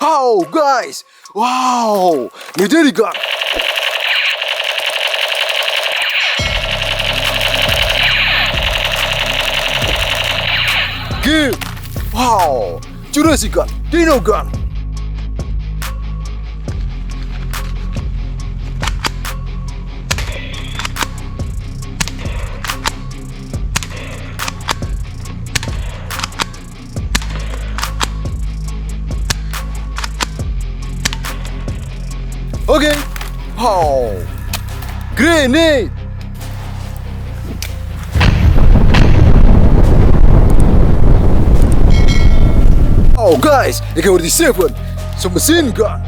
Wow, guys! Wow! Military gun! Give! Wow! JURASIC gun! Dino gun! Okay. Oh. Grenade. Oh guys, AK47. Submachine gun.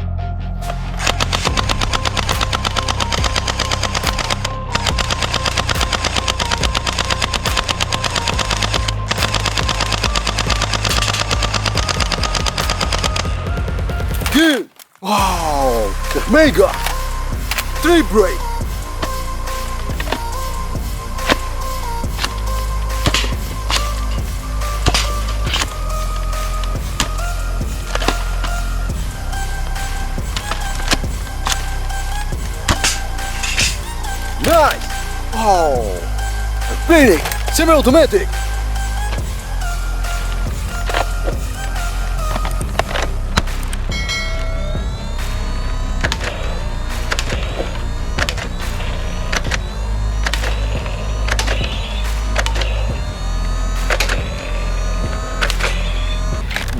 Good. Wow, the mega 3 break. Nice. Oh, a Phoenix semi-automatic.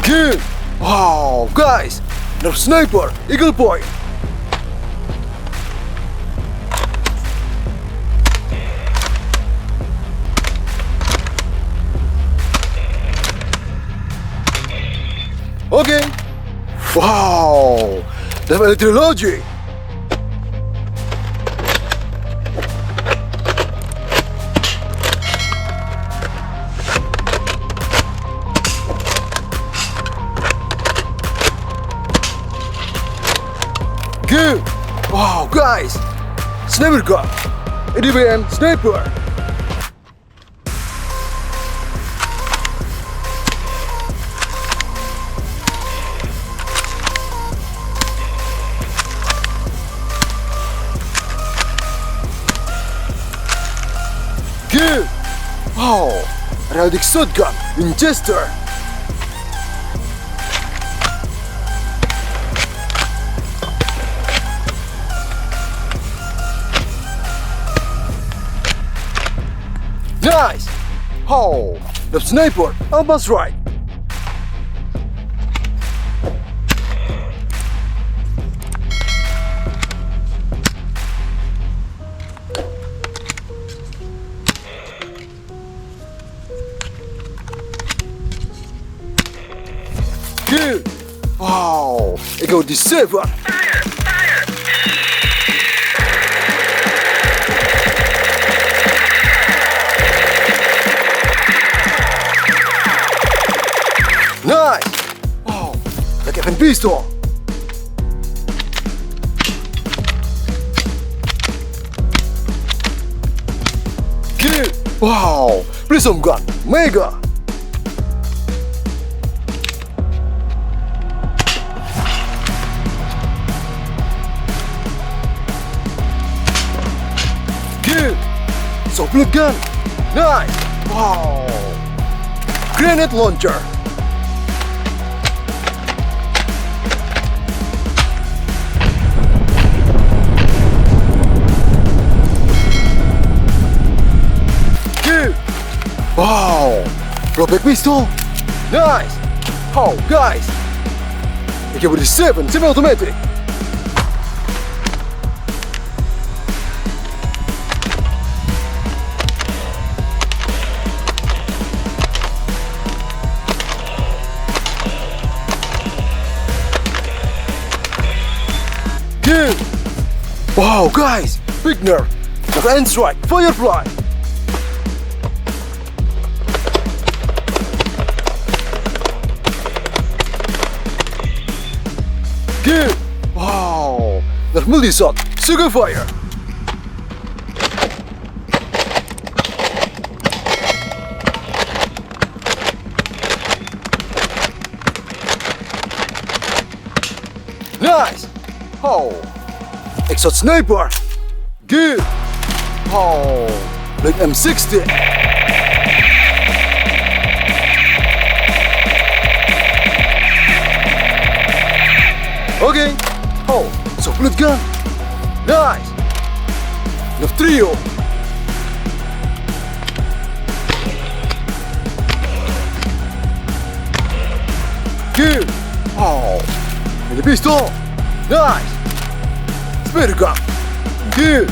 Good! Wow, guys! NERF sniper, Eagle Point! Okay! Wow! Level trilogy! Good! Wow, guys! Sniper gun! AWM sniper! Good! Wow! Radix shotgun! Winchester! Nice! Oh, the sniper, almost right. Good! Wow, AK47. Nice! Wow, the Kevin pistol. Good! Wow, prism gun, mega. Good! Supply gun, nice! Wow, grenade launcher. Wow! Dropback pistol! Nice! Oh, guys! AK47 semi-automatic! Good! Wow, guys! Big NERF! The end strike! Firefly! Good! Wow! NERF multi-shot! Sugar fire! Nice! Oh! Exot sniper! Good! Oh! Like M16! Okay! Oh! So bullet gun! Nice! Enough trio! Good! Oh! And the pistol! Nice! Spitter gun! Good!